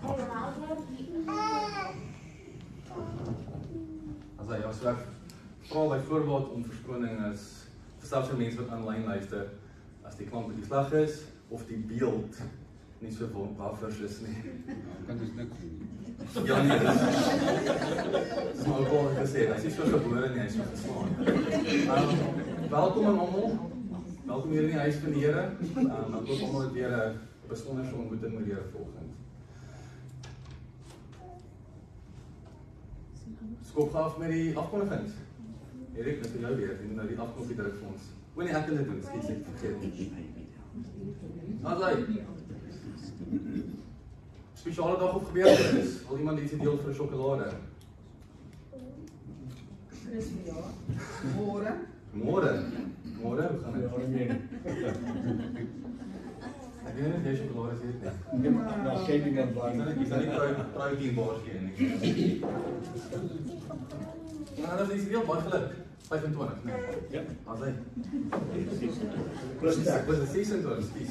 As hy so ek vra byvoorbeeld om verskoning is vir selfs vir mense wat aanlyn luister, as die klank bietjie sleg is of die beeld nie so waffers is nie. Kan dus niks doen. Ja nee, dis maar ook al gesê, hy is so gebore nie, hy is so geslaan. Welkom aan almal. Welkom hier in die huis van die Here. Ek hoop almal het weer 'n besonderse ontmoeting met die Here volgende. Skop af met die afkondigings. Erik, dit is vir jou weer. Jy moet nou die afknopie druk vir ons. O nee, ek kan dit doen. Skies, ek vergeet. Alright. Spesiale dag of gebeurtenis. Wil iemand iets deel vir 'n sjokolade? Dis vir jou. Môre. Môre, hoe gaan dit? Ek weet nie of jy sjokolade het nie. Nou ken iemand waar. Is dat nie protein bars hier nie? Ja, dat is iets heel baie geluk. 25, nee. Ja. As hy. Plus Ek was 'n 26, skies.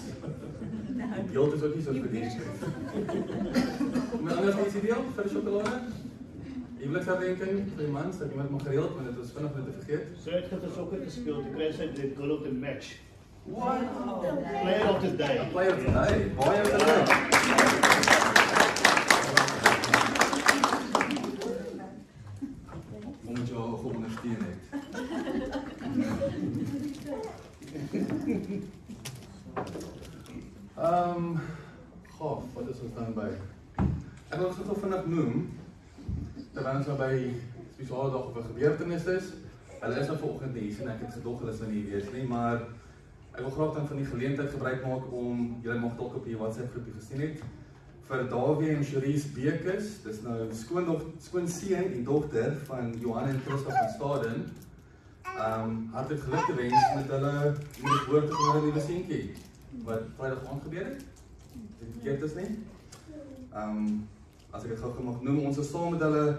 Die beeld is ook nie so verdiend. Maar anders iets deel vir die sjokolade? Huweliksherdenking vir die mans, dat iemand mag gereeld, want dit was vinnig net te vergeet. So het gister sokker gespeel, die kry sy die goal of the match. What? Player of the day. Player of the day. Baie geluk. Omdat jy al goed ondersteun het. Gaaf, wat is ons dan by? Ek wil dit vinnig noem, terwyl ons nou by spesiale dag of 'n gebeurtenis is. Hulle is nou vanoggend nie hier en ek het gedog hulle sou nie wees nie, maar ek wil graag dan van die geleentheid gebruik maak om, julle mag dalk op die WhatsApp groepie gesien het, vir Davie en Cherise Bekes, dis nou skoonseun en dogter van Johan en Christa van Staden. Hartlik geluk te wens met hulle geboorte van hulle nuwe seentjie, wat Vrydag aand gebeur het. Dit verkeerd is nie. As ek dit gou mag noem, ons is saam met hulle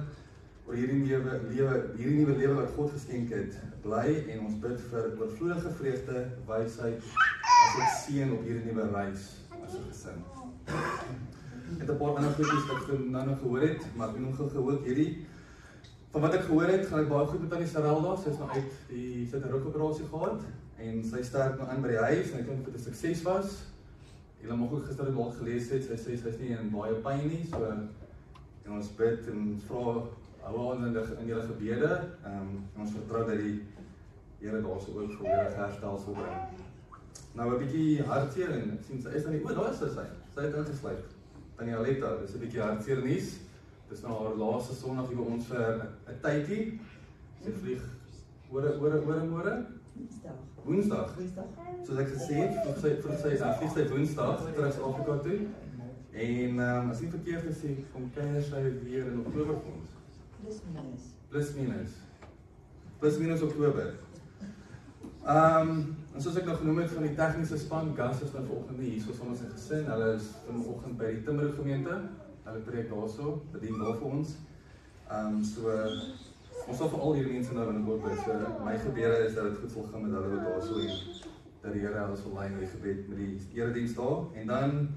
oor hierdie nuwe lewe wat God geskenk het, bly en ons bid vir oorvloedige vreugde, wysheid, as ek seën op hierdie nuwe reis as 'n gesin. Ek het 'n paar ander goedjies wat ek nou gehoor het, maar ek noem gou ook hierdie. Van wat ek gehoor het, gaan dit baie goed met Tannie Sarelda. Sy is nou uit die sy het 'n rugoperasie gehad en sy sterk nou aan by die huis en ek dink dit 'n sukses was. Julle mag ook gister dalk gelees het, sy sê sy is nie in baie pyn nie, so en ons bid en vra hou aan in julle gebede. En ons vertrou dat die Here daarso ook vir julle herstel sal bring. Nou 'n bietjie hartseer en ek sien sy is aan die daar is sy. Sy het ingesluit. Tannie Aletta, dis 'n bietjie hartseer nuus. Dis nou haar laaste Sondag hier by ons vir 'n tydjie. Sy vlieg môre? Woensdag. Soos ek gesê het, vir sy Woensdag terug Suid-Afrika toe. En as ek verkeerd gesê, kom kuier sy weer in Oktober vir ons. Plus minus Oktober. En soos ek nou genoem het van die tegniese span, Gas is nou vanoggend nie hier soos ons in gesin. Hulle is vanoggend by die Timberhoek gemeente. Hulle preek daarso, bedien daar vir ons. Ons sal vir al hierdie mense nou in bid. So my gebede is dat dit goed sal gaan met hulle wat daarso en dat die Here alles sal lei in die gebed met die erediens daar. En dan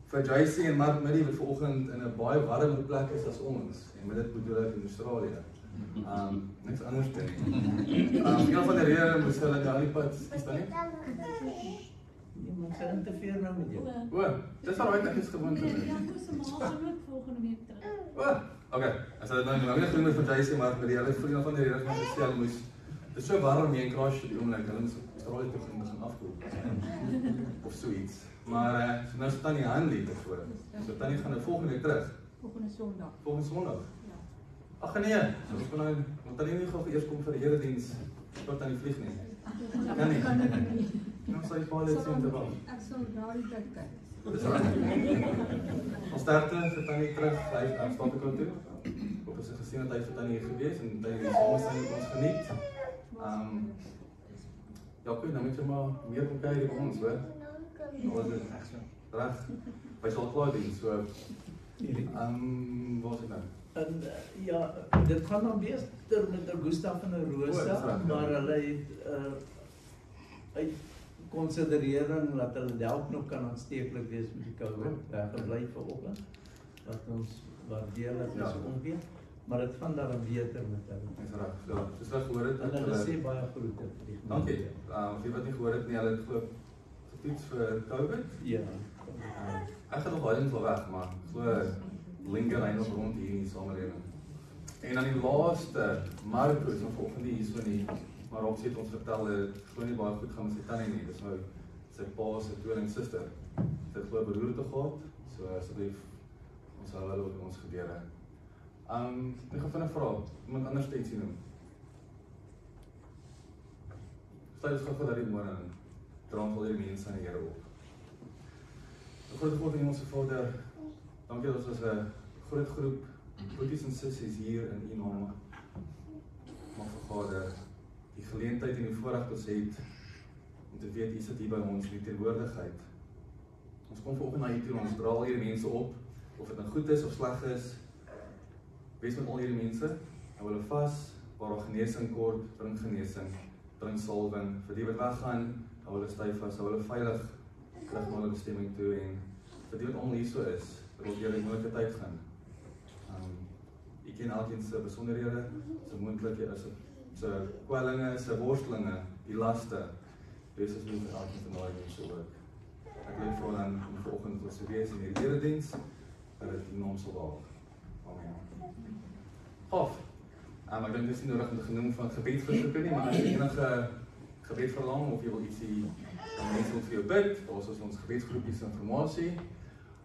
vir JC en Mark Middy wat vanoggend in 'n baie warmer plek is as ons. En met dit bedoel ek in Australië. Niks anders te nie. Een van die redes moes hulle daar die pad is dan nie? Iemand gaan interfereer nou met jou. O, dis al right, ek is gewoond aan dit. Ja, dis 'n maal ook volgende week terug. O, okay. As dit nou weer genoem het vir JC Mark Middy, hulle vir een van die redes wat gestel moes. Dit is so warm hier in Crash die oomblik, hulle moet Australië toe gaan begin afkoel. Of so iets. Maar so nou is Tannie Hanley tevore. So Tannie gaan nou volgende week terug. Volgende Sondag. Volgende Sondag. Ja. Ag nee, ons kan nou want Tannie nie gou eers kom vir die erediens tot Tannie vlieg nie. Kan nie. Nou sê Paul dit sien te wag. Ek sal daardie tyd kyk. Dis reg. Ons sterkte vir Tannie terug by Suid-Afrika toe. Op ons gesien dat hy vir Tannie hier gewees en hy het ons ons geniet. Ja, goed, nou moet jy maar meer kom kyk by ons, hoor. Wat is dit? Reg. By sal klaar doen, so waar is dit nou? En ja, dit gaan dan beter met Augusta van der Rosa, maar hulle het uit konsiderering dat hulle dalk nog kan aansteeklik wees met die COVID weggebly vanoggend. wat ons waardeerlik is Ja. ongeveer, maar dit gaan dan beter met hulle. Dis reg. Ja, soos hulle gehoor het. En hulle sê baie groete vir die Dankie. gemeente. Vir wie wat nie gehoor het nie, hulle het glo getoets vir COVID. Ja. Ek gaan nog baie ding weg, maar glo linger hy nog rond hier in die samelewing. En dan die laaste, Marco is nog volgende hier so nie, maar Rob het ons vertel dat het glo nie baie goed gaan met sy tannie nie. Dis nou sy pa se tweelingsuster. Sy het glo beroerte gehad, so asseblief ons hou hulle ook ons gebeure. Ek gaan vinnig vra, iemand anders te ietsie noem. Sluit ons gou dat die môre en dra ons al die mense aan die Here op. Groot God en Hemelse Vader, dankie dat ons as 'n groot groep broertjies en sissies hier in U naam mag vergader. Die geleentheid en die voorreg ons het om te weet U sit hier by ons in die teenwoordigheid. Ons kom vanoggend na U toe en ons dra al hierdie mense op, of dit nou goed is of sleg is. Wees met al hierdie mense, hou hulle vas, waar daar genesing kort, bring genesing, bring salwing, vir die wat weggaan, hou hulle styf vas, hou hulle veilig terug na hulle bestemming toe en vir die wat almal hier so is, terwyl jy die moeilike tyd gaan. Ek ken elkeen se besonderhede, se moontlikhede, se kwellinge, se worstelinge, die laste. Wees asseblief vir elkeen van daai mense ook. Ek wil vra dan om vanoggend ons te wees in hierdie erediens, dat dit die naam sal waag. Amen. Ek dink dit is nie nodig om te genoem van gebedsversoeke nie, maar as jy enige gebed verlang of jy wil ietsie dan mense wil vir jou bid, daar is ons gebedsgroepies informasie.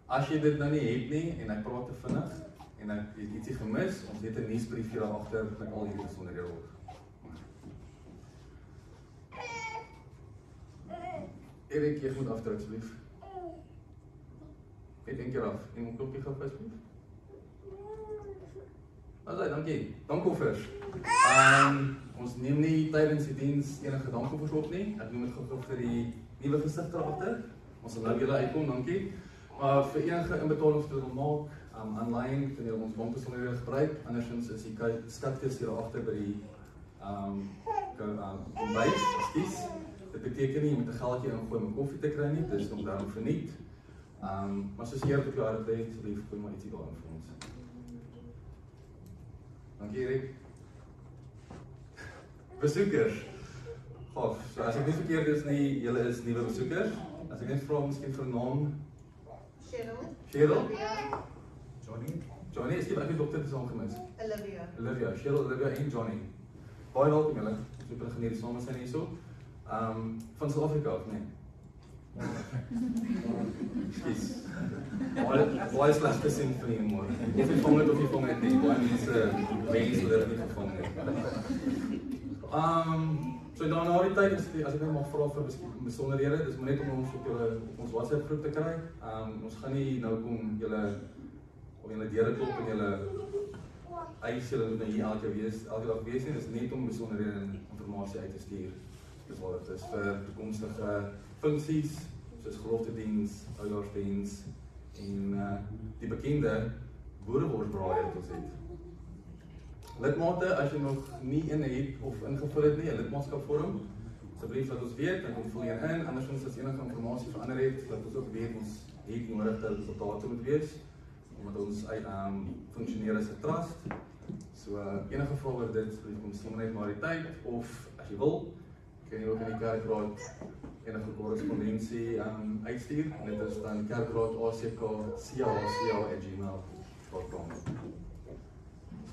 As jy dit nou nie het nie en ek praat te vinnig en ek het ietsie gemis, ons het 'n nuusbrief hier agter met al hierdie besonderhede op. Erik, jy moet afdruk asseblief. Net een keer af. En moet klopjie gou asseblief. Dankie. Dankoffers. Ons neem nie tydens die diens enige dankoffers op nie. Ek noem dit gou vir die nuwe gesigte agter. Ons sal nou julle uitkom, dankie. Maar vir enige inbetalings wat wil maak, aanlyn kan jy ons bankbesonderhede gebruik. Andersins is die skatkis hier agter by die kombuis, ekskuus. Dit beteken nie jy moet 'n geldjie ingooi om koffie te kry nie, dis om daarom verniet. Maar soos jy op jou hart het, asseblief gooi maar ietsie daarin vir ons. Dankie Erik. Besoekers. Gof, so as ek nie verkeerd is nie, julle is nuwe besoekers. As ek net vra miskien vir 'n naam. Cheryl? Johnny, is jy by die dokter te saam gemis? Olivia, Cheryl, Olivia en Johnny. Baie welkom julle. Ons het begin hierdie saam sien hierso. Van Suid-Afrika of nee? Ekskuus. Baie slegte sin van die môre. Of jy vang dit of jy vang dit nie. Baie mense wens hulle dit nie gevang het. So dan na die tyd, as ek net mag vra vir besonderhede, dis maar net om ons op ons WhatsApp groep te kry. Ons gaan nie nou kom julle deure klop en julle eis julle moet nou hier elke dag wees nie. Dis net om besonderhede en informasie uit te stuur. Dis wat dit is vir toekomstige funksies, soos geloofsdiens, oudaarsdiens en die bekende boereworsbraai wat ons het. Lidmate, as jy nog nie een het of ingevul het nie, 'n lidmaatskapvorm, asseblief laat ons weet, dan kom vul jy in. Andersins as enige informasie verander het, laat ons ook weet, ons het nodig dat resultate moet wees, omdat ons funksioneer as 'n trust. So enige vrae oor dit, asseblief kom sommer net na die tyd, of as jy wil, kan jy ook in die kerkraad enige korrespondensie uitstuur. Dit is dan kerkraad.acca.ca@gmail.com.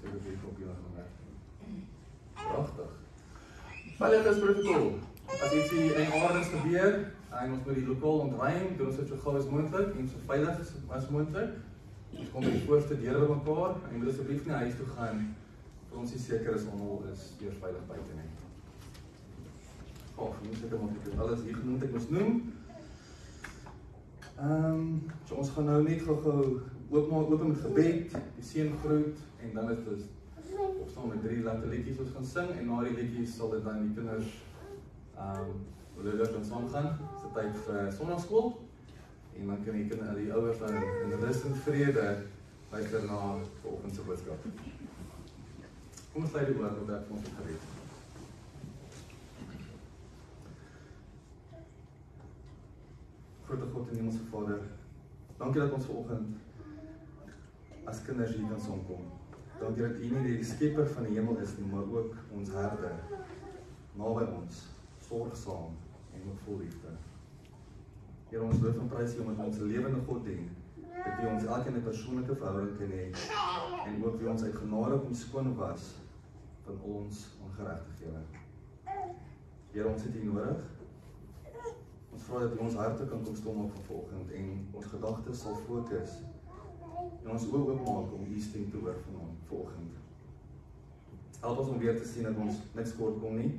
Ek het hier kopie nog gemaak. Pragtig. Veiligheidsprotokol. As ietsie eenaardigs gebeur en ons moet die lokaal ontruim, doen ons dit so gou as moontlik en so veilig as moontlik. Ons kom by die voorste deure bymekaar en moet asseblief nie huis toe gaan vir ons is seker is almal is eers veilig buite nie. Ons seker moet dit alles hier genoem ek moes noem. So ons gaan nou net gou open met gebed, die seën groet en dan is dit opstaan met 3 latte liedjies ons gaan sing en na die liedjies sal dit dan die kinders dan saam gaan. Dis 'n tyd vir sonnaarskool en dan kan die ouers dan in rus en vrede luister na vanoggend se boodskap. Kom ons lei die woord op dat ons gebed. Grote God en Hemelse Vader, dankie dat ons vanoggend as kinders hier kan saamkom. Dankie dat U nie die skepper van die hemel is nie, maar ook ons herder, naby ons, sorgsaam en met vol liefde. Here, ons loof en prys U omdat ons 'n lewende God dien, dat U ons elkeen 'n persoonlike verhouding kan hê en ook wie ons uit genade kom skoon was van ons ongeregtighede. Here, ons het U nodig. Ons vra dat U ons harte kan kom stom op vanoggend en ons gedagtes sal fokus en ons oë oopmaak om U stem te hoor vanoggend. Help ons om weer te sien dat ons niks kort kom nie,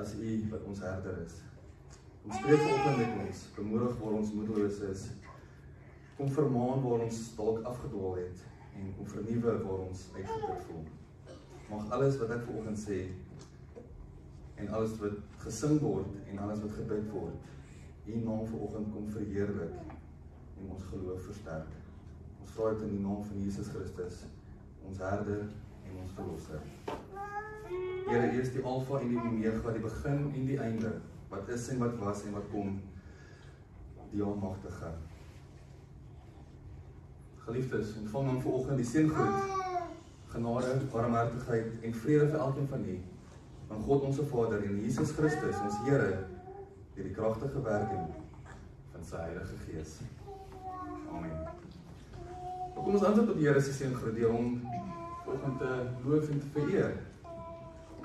as U wat ons herder is. Kom spreek vanoggend met ons, bemoedig waar ons moedeloos is, kom vermaan waar ons dalk afgedwaal het en kom vernuwe waar ons uitgeput voel. Mag alles wat ek vanoggend sê en alles wat gesing word en alles wat gebid word, U naam vanoggend kom verheerlik en ons geloof versterk. Ons vra dit in die naam van Jesus Christus, ons herder en ons verlosser. Here, U is die Alfa en die Omega, die begin en die einde, wat is en wat was en wat kom, die Almagtige. Geliefdes, ontvang dan vanoggend die seëngroet, genade, barmhartigheid en vrede vir elkeen van u, van God ons Vader en Jesus Christus, ons Here, deur die kragtige werking van sy Heilige Gees. Amen. Kom ons antwoord op die Here se seëngroet deur hom vanoggend te loof en te vereer.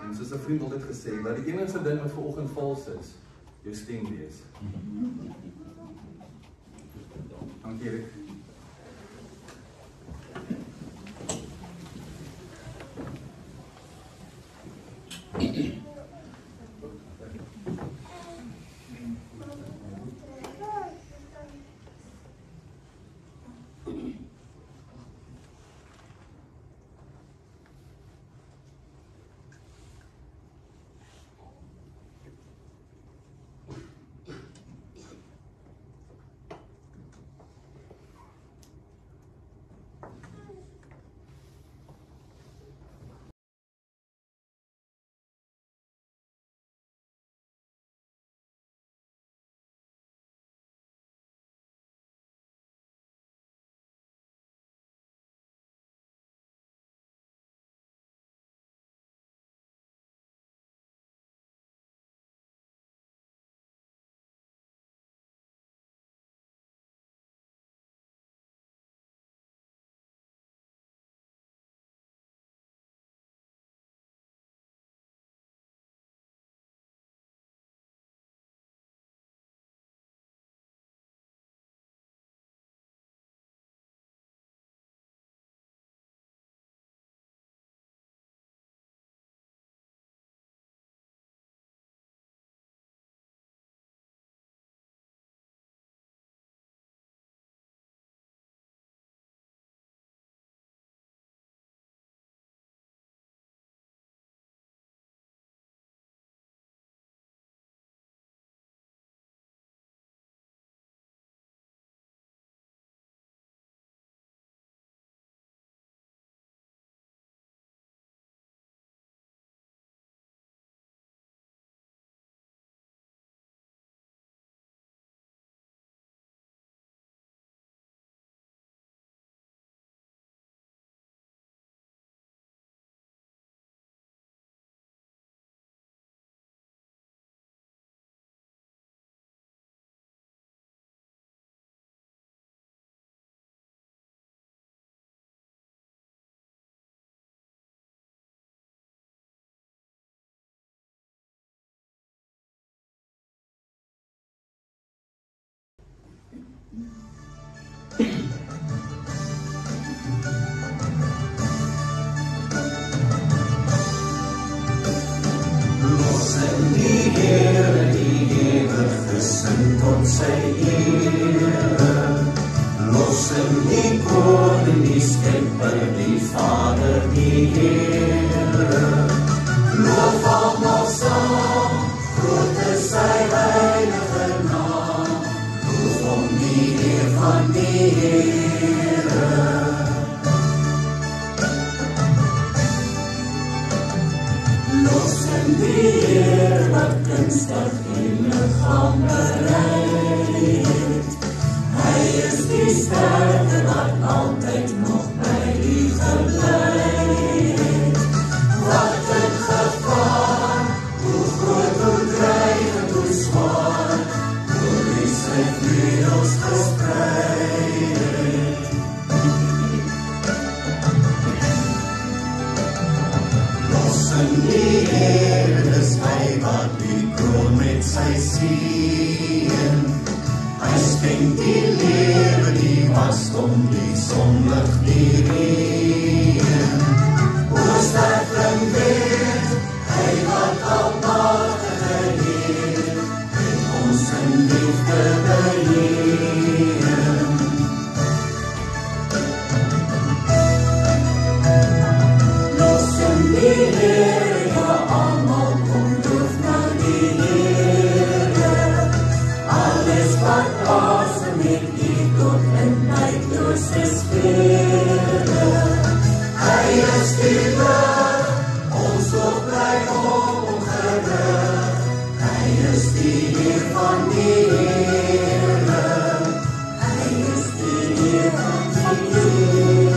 En soos 'n vriend altyd gesê, dat die enigste ding wat vanoggend vals is, jou stem wees. Dankie, Erik. Hy is die sterke wat altyd nog sy seën. Hy skenk die lewe, die waskom, die sonlig, die reën. O sterfling weet, hy wat almagtige Heer, en ons in liefde beheer. Lossen die Heer, ja almal kom loof na die Heer. Alles wat asem het, die tot in tydlose sfere. Hy is die lig, ons lof bly ongerig. Hy is die Heer van die Here. Hy is die Heer van die Here.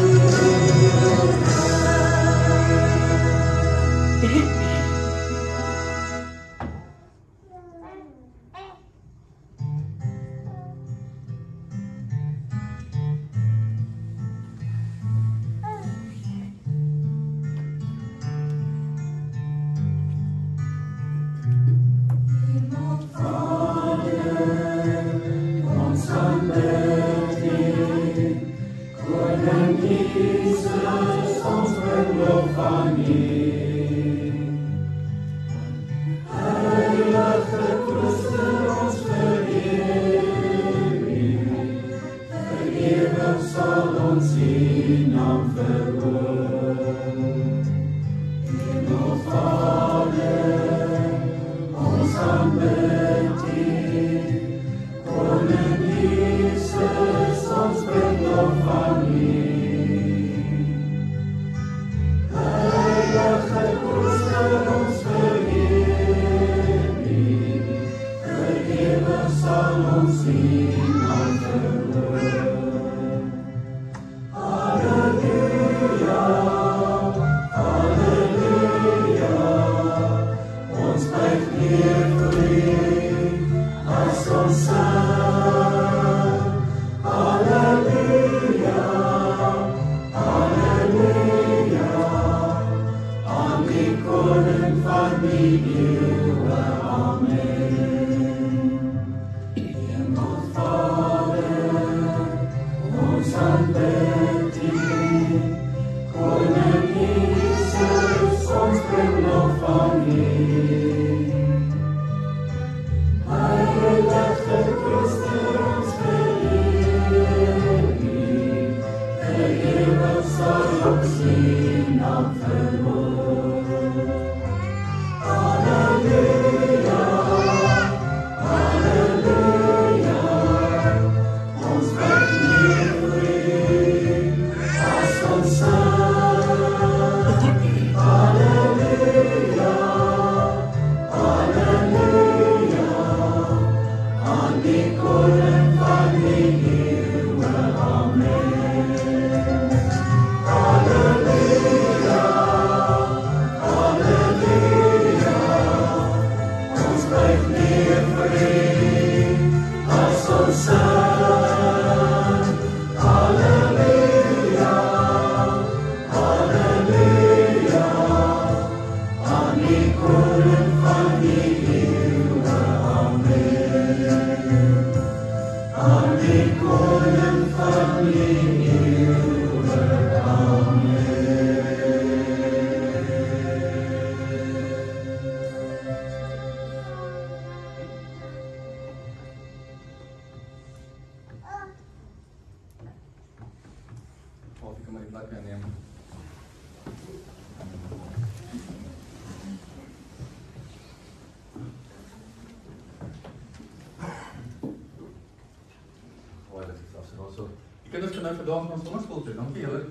Die kinders kan nou vandag na sonneskool toe. Dankie julle.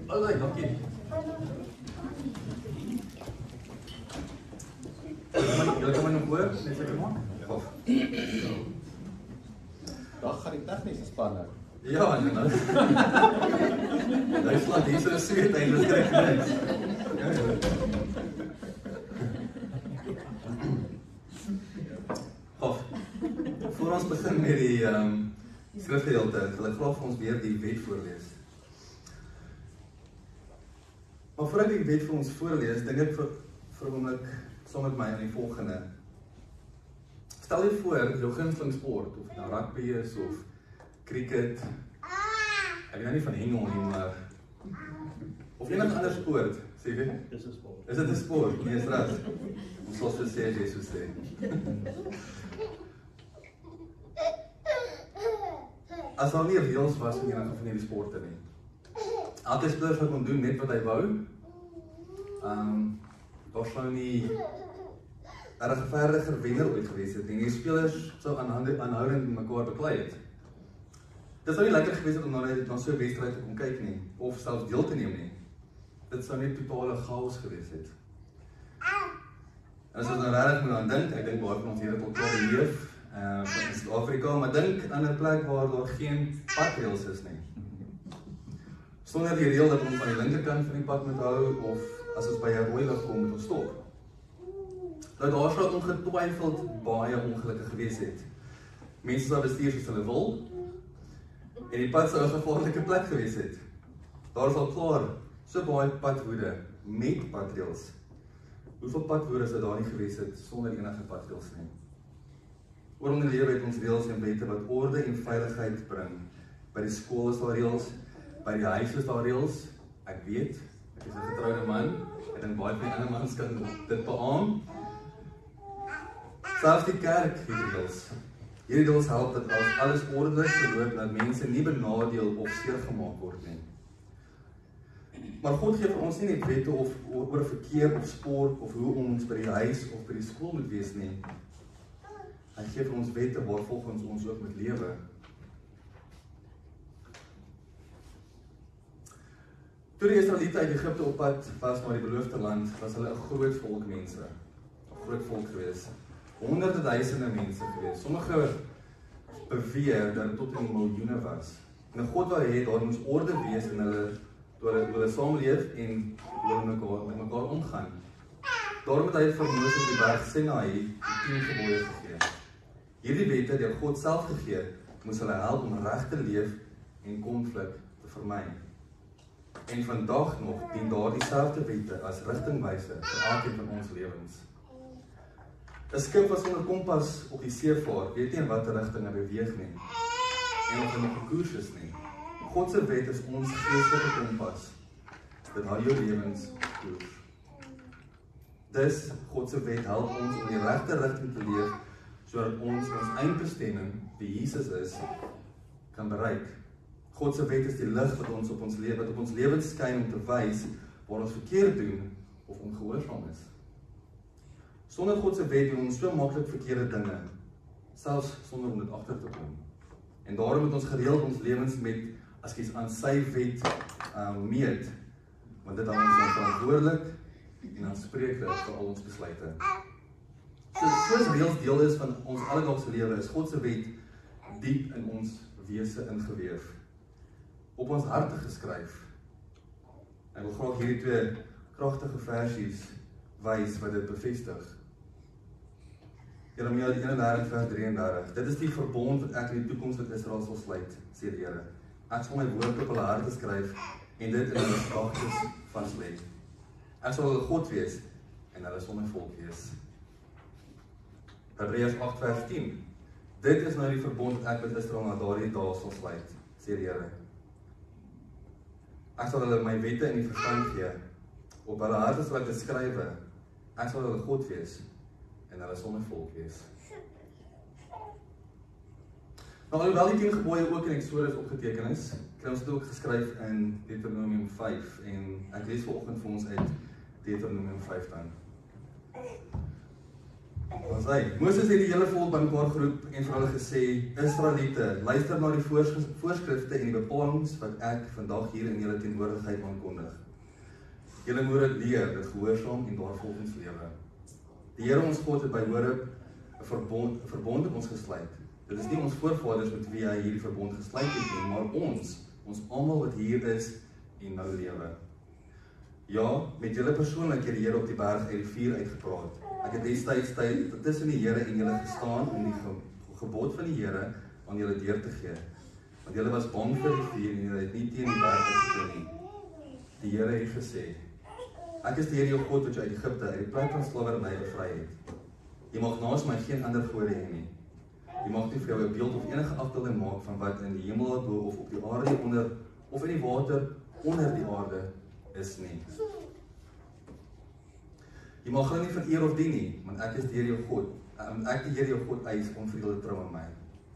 Alai, dankie. Julle kan my nog hoor, net seker maar. Of. Dag gaan die tegniese span nou. Ja, nou. Duitsland hier so sweet eintlik reg niks. Of. Voor ons begin met die skrifgedeelte, wil ek graag vir ons weer die wet voorlees. Maar voor ek die wet vir ons voorlees, dink ek vir 'n oomblik saam met my aan die volgende. Stel je voor, jou gunsteling sport, of nou rugby is, of cricket, ek weet nou nie van hengel nie, maar, of enige ander sport, sê jy? Dis 'n sport. Is dit 'n sport? Nee, is reg. Ons sal so sê as jy so sê. As daar nie reëls was in enige van hierdie sporte nie. Elke speler sou kon doen net wat hy wou. Daar sou nie 'n regverdiger wenner ooit gewees het nie. Die spelers sou aanhoudend mekaar beklei het. Dit sou nie lekker gewees het om na so 'n wedstryd te kom kyk nie, of selfs deel te neem nie. Dit sou net totale chaos gewees het. En as ons nou regtig moet aan dink, ek dink baie van ons hier het al klaar beleef, in Suid-Afrika, maar dink aan 'n plek waar daar geen padreëls is nie. Sonder die reël dat ons van die linkerkant van die pad moet hou, of as ons by 'n rooi lig kom, moet ons stop. Nou daar sou ongetwyfeld baie ongelukke gewees het. Mense sou bestuur soos hulle wil, en die pad sou 'n gevaarlike plek gewees het. Daar is al klaar so baie padwoede met padreëls. Hoeveel padwoede sou daar nie gewees het sonder enige padreëls nie? Oral in die lewe het ons reëls en wette wat orde en veiligheid bring. By die skool is daar reëls, by die huis is daar reëls. Ek weet, ek is 'n getroude man, ek dink baie van die ander mans kan dit beamoen. Selfs die kerk het reëls. Hierdie reëls help dat as alles ordelik verloop, dat mense nie benadeel of seergemaak word nie. Maar God gee vir ons nie net wette of oor verkeer of sport of hoe ons by die huis of by die skool moet wees nie. Hy gee vir ons wette waarvolgens ons ook moet lewe. Toe die Israeliete uit Egipte op pad was na die beloofde land, was hulle 'n groot volk mense. 'n Groot volk gewees. Honderde duisende mense gewees. Sommige beweer dat dit tot in miljoene was. En God wou hê daar moes orde wees in hulle saamleef en met mekaar omgaan. Daarom het hy vir Moses op die berg Sinaï die 10 gebooie gegee. Hierdie wette deur God self gegee, moes hulle help om reg te leef en konflik te vermy. En vandag nog dien daardie selfde wette as rigtingwyser vir elkeen van ons lewens. 'n Skip wat sonder kompas op die see vaar, weet nie in watter rigting hy beweeg nie, en of hy nog op koers is nie. God se wet is ons geestelike kompas. Dit hou jou lewens koers. Dus God se wet help ons om in die regte rigting te leef, sodat ons eindbestemming, wie Jesus is, kan bereik. God se wet is die lig wat op ons lewens skyn om te wys waar ons verkeerd doen of ongehoorsaam is. Sonder God se wet doen ons so maklik verkeerde dinge, selfs sonder om dit agter te kom. En daarom moet ons gereeld ons lewens met aan sy wet meet, want dit hou ons verantwoordelik en aanspreeklik vir al ons besluite. Soos reëls deel is van ons alledaagse lewe, is God se wet diep in ons wese ingeweef, op ons harte geskryf. Ek wil graag hierdie 2 kragtige versies wys wat dit bevestig. Jeremia 31 vers 33. Dit is die verbond wat ek in die toekoms met Israel sal sluit, sê die Here. Ek sal my woord op hulle harte skryf en dit in hulle gedagtes vaslê. Ek sal hulle God wees en hulle sal my volk wees. Hebreërs 8 vers 10. Dit is nou die verbond wat ek met Israel na daardie dae sal sluit, sê die Here. Ek sal hulle my wette in die verstand gee, op hulle harte sal ek dit skrywe. Ek sal hulle God wees en hulle sal my volk wees. Nou, alhoewel die 10 gebooie ook in Exodus opgeteken is, kry ons dit ook geskryf in Deuteronomium 5 en ek lees vanoggend vir ons uit Deuteronomium 5 dan. Moses het die hele volk bymekaar geroep en vir hulle gesê, Israeliete, luister na die voorskrifte en die bepalings wat ek vandag hier in julle teenwoordigheid aankondig. Julle moet dit leer, dit gehoorsaam en daarvolgens lewe. Die Here ons God het by Horeb 'n verbond met ons gesluit. Dit is nie ons voorvaders met wie hy hierdie verbond gesluit het nie, maar ons almal wat hier is en nou lewe. Ja, met julle persoonlik het die Here op die berg uit die vuur uitgepraat. Ek het destyds tussen die Here en julle gestaan om die gebod van die Here aan julle deur te gee. Want julle was bang vir die vuur en julle het nie teen die berg gestaan nie. Die Here het gesê, ek is die Here jou God wat jou uit Egipte, uit die plek van slawerny bevry het. Jy mag naas my geen ander gode hê nie. Jy mag nie vir jou 'n beeld of enige afbeelding maak van wat in die hemel bo of op die aarde onder of in die water onder die aarde is nie. Jy mag hulle nie vereer of dien nie, want ek is deur jou God. Ek die Here jou God eis onverdeelde trou aan my.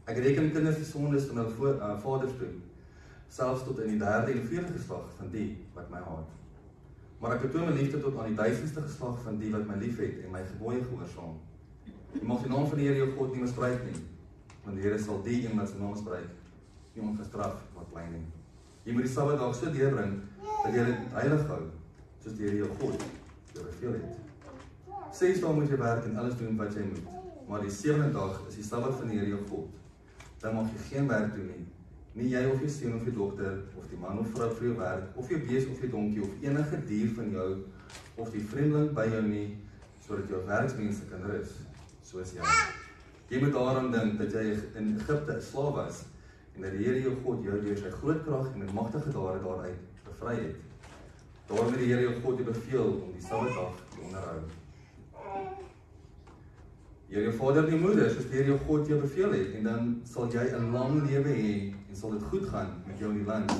Ek reken kinders die sondes van hulle vaders toe, selfs tot in die 3de en 4de geslag van die wat my haat. Maar ek betoon my liefde tot aan die 1000ste geslag van die wat my liefhet en my gebooie gehoorsaam. Jy mag die naam van die Here jou God nie misbruik nie, want die Here sal die een wat sy naam misbruik nie ongestraf laat bly nie. Jy moet die Sabbatdag so deurbring dat jy dit heilig hou, soos die Here jou God jou beveel het. 6 dae moet jy werk en alles doen wat jy moet, maar die 7de dag is die Sabbat van die Here jou God. Dan mag jy geen werk doen nie, nie jy of jou seun of jou dogter, of die man of vrou vir jou werk, of jou bees of jou donkie, of enige dier van jou, of die vreemdeling by jou nie, sodat jou werksmense kan rus, soos jy. Jy moet daaraan dink dat jy in Egipte 'n slaaf was, en dat die Here jou God jou deur sy groot krag en met magtige dade daaruit bevry het. Daarom het die Here jou God jou beveel om die Sabbatdag te onderhou. Jy jou vader en jou moeder, soos die Here jou God jou beveel het, en dan sal jy 'n lang lewe hê en sal dit goed gaan met jou in die land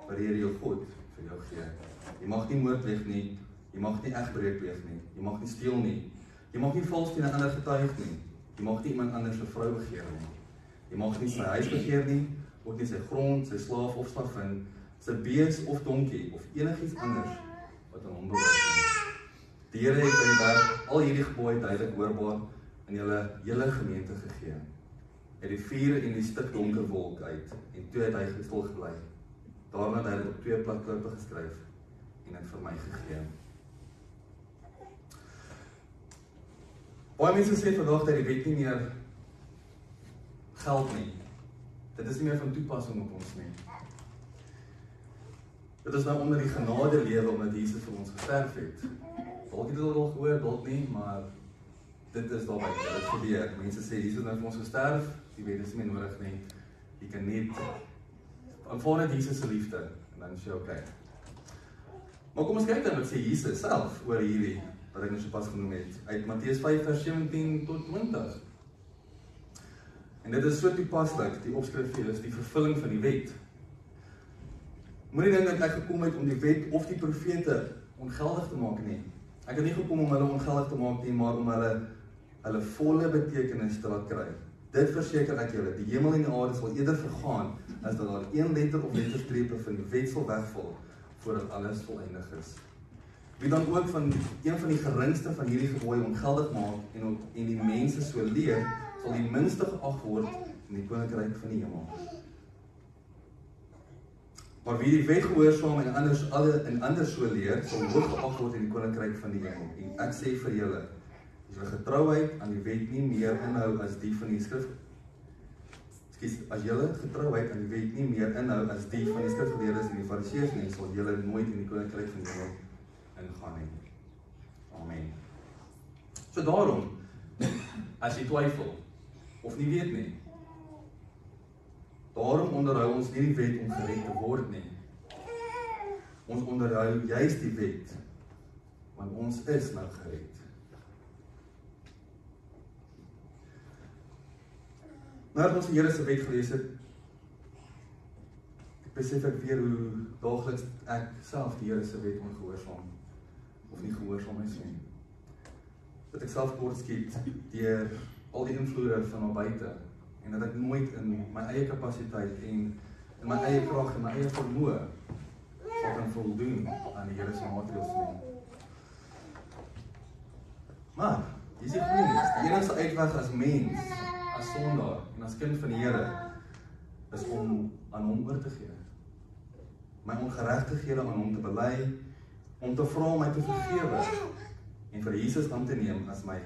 wat die Here jou God vir jou gee. Jy mag nie moord pleeg nie, jy mag nie egbreek pleeg nie, jy mag nie steel nie, jy mag nie vals teen 'n ander getuig nie, jy mag nie iemand anders se vrou begeer nie. Jy mag nie sy huis begeer nie, ook nie sy grond, sy slaaf of slavin, sy bees of donkie of enigiets anders wat aan hom behoort nie. Die Here het by die berg al hierdie gebooie duidelik hoorbaar in julle hele gemeente gegee. Uit die vuur en die stik donker wolk uit, en toe het hy stil gebly. Daarna het hy dit op 2 platklippe geskryf en het vir my gegee. Baie mense sê vandag dat die wet nie meer geld nie. Dit is nie meer van toepassing op ons nie. Dit is nou onder die genade lewe omdat Jesus vir ons gesterf het. Dalk het dit al gehoor, dalk nie, maar dit is daarby, dit gebeur. Mense sê, Jesus het nou vir ons gesterf, die wet is nie meer nodig nie. Jy kan net aanvaar net Jesus se liefde, en dan is jy okay. Maar kom ons kyk dan wat sê Jesus self oor hierdie, wat ek nou so pas genoem het, uit Matteus 5 vers 17 tot 20. En dit is so toepaslik, die opskrif hier is die vervulling van die wet. Moenie dink dat ek gekom het om die wet of die profete ongeldig te maak nie. Ek het nie gekom om hulle ongeldig te maak nie, maar om hulle volle betekenis te laat kry. Dit verseker ek julle, die hemel en die aarde sal eerder vergaan, as dat daar 1 letter of letterstrepe van die wet sal wegval, voordat alles voleindig is. Wie dan ook van een van die geringste van hierdie gebooie ongeldig maak, en die mense so leer, sal die minste geag word in die koninkryk van die hemel. Maar wie die wet gehoorsaam en anders so leer, sal hoog geag word in die koninkryk van die hemel. En ek sê vir julle, as julle getrouheid aan die wet nie meer inhou as die van die skrif, as julle getrouheid aan die wet nie meer inhou as die van die skrifgeleerdes en die fariseërs nie, sal julle nooit in die koninkryk van die hemel ingaan nie. Amen. So daarom, as jy twyfel, of nie weet nie, daarom onderhou ons nie die wet om gered te word nie. Ons onderhou juist die wet, want ons is nou gered. Nadat ons die Here se wet gelees het, besef ek weer hoe daagliks ek self die Here se wet ongehoorsaam of nie gehoorsaam is nie. Dat ek self kort skiet deur al die invloede van daar buite, en dat ek nooit in my eie kapasiteit en in my eie krag en my eie vermoë sal kan voldoen aan die Here se maatreëls nie. Maar, dis die goeie nuus, die enigste uitweg as mens, as sondaar en as kind van die Here, is om aan hom oor te gee. My ongeregtighede aan hom te bely, om te vra om my te vergewe, en vir Jesus aan te neem as my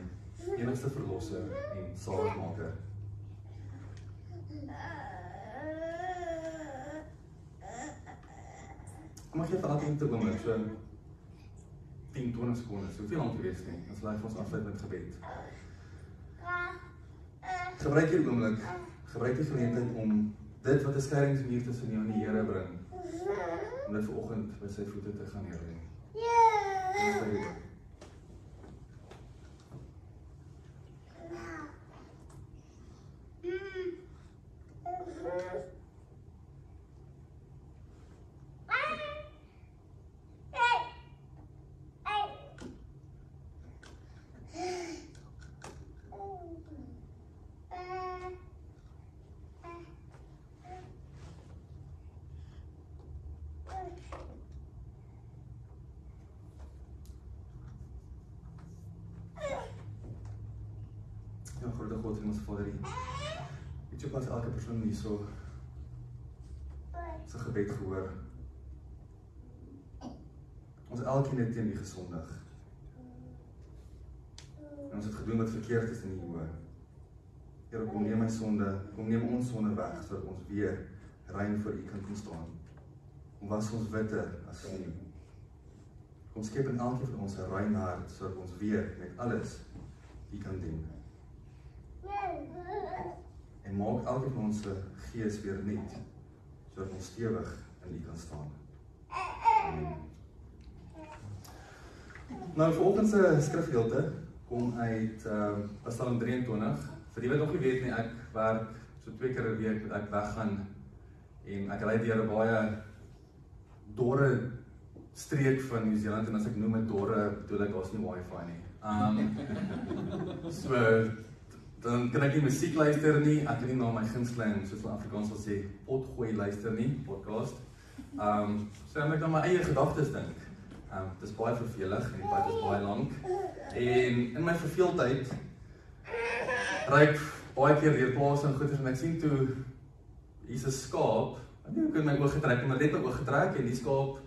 enigste verlosser en saligmaker. Kom ek gee vir elkeen te oomblik, so 10-20 sekondes, hoeveel lang gewees nie, ons laat ons afsluit met gebed. Gebruik hierdie oomblik, gebruik die geleentheid om dit wat 'n skeiingsmuur tussen jou en die Here bring, om dit vanoggend by sy voete te gaan neerlê. God en ons Vader, het jy pas elke persoon hierso sy gebed gehoor. Ons elkeen het teen U gesondig. En ons het gedoen wat verkeerd is in U oë. Here, kom neem my sonde, kom neem ons sonde weg, sodat ons weer rein voor U kan kom staan. Kom was ons witter as sneeu. Kom skep in elkeen van ons 'n rein hart, sodat ons weer met alles U kan dien. En maak elkeen van ons gees weer nuut, sodat ons stewig in U kan staan. Amen. Nou, vanoggend se skrifgedeelte kom uit Psalm 23. Vir die wat nog nie weet nie, ek werk so 2 keer 'n week, moet ek weggaan en ek ry deur 'n baie dorre streek van New Zealand, en as ek noem 'n dorre, bedoel ek daar's nie wifi nie. So dan kan ek nie musiek luister nie, ek kan nie na my gunsteling, soos in Afrikaans sal sê, potgooi luister nie, podcast. So dan moet ek na my eie gedagtes dink. Dit is baie vervelig en die pad is baie lank. En in my verveeldheid ry ek baie keer deur plase en goeders en ek sien toe hier's 'n skaap. Ek weet nie hoe ek my oog getrek, maar net my oog getrek en die skaap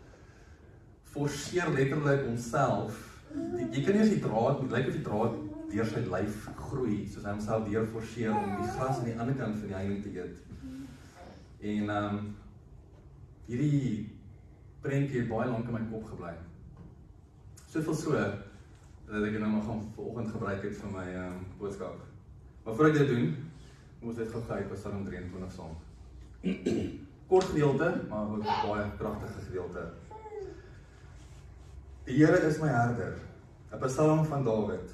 forceer letterlik homself. Jy kan nie eens die draad, het lyk of die draad deur sy lyf groei, soos hy homself deur forceer om die gras aan die ander kant van die heining te eet. En hierdie prentjie het baie lank in my kop gebly. Soveel so, dat ek nou nog gaan vanoggend gebruik het vir my boodskap. Maar voor ek dit doen, moet ek gou kyk op Psalm 23 saam. Kort gedeelte, maar ook baie kragtige gedeelte. Die Here is my herder, 'n Psalm van Dawid.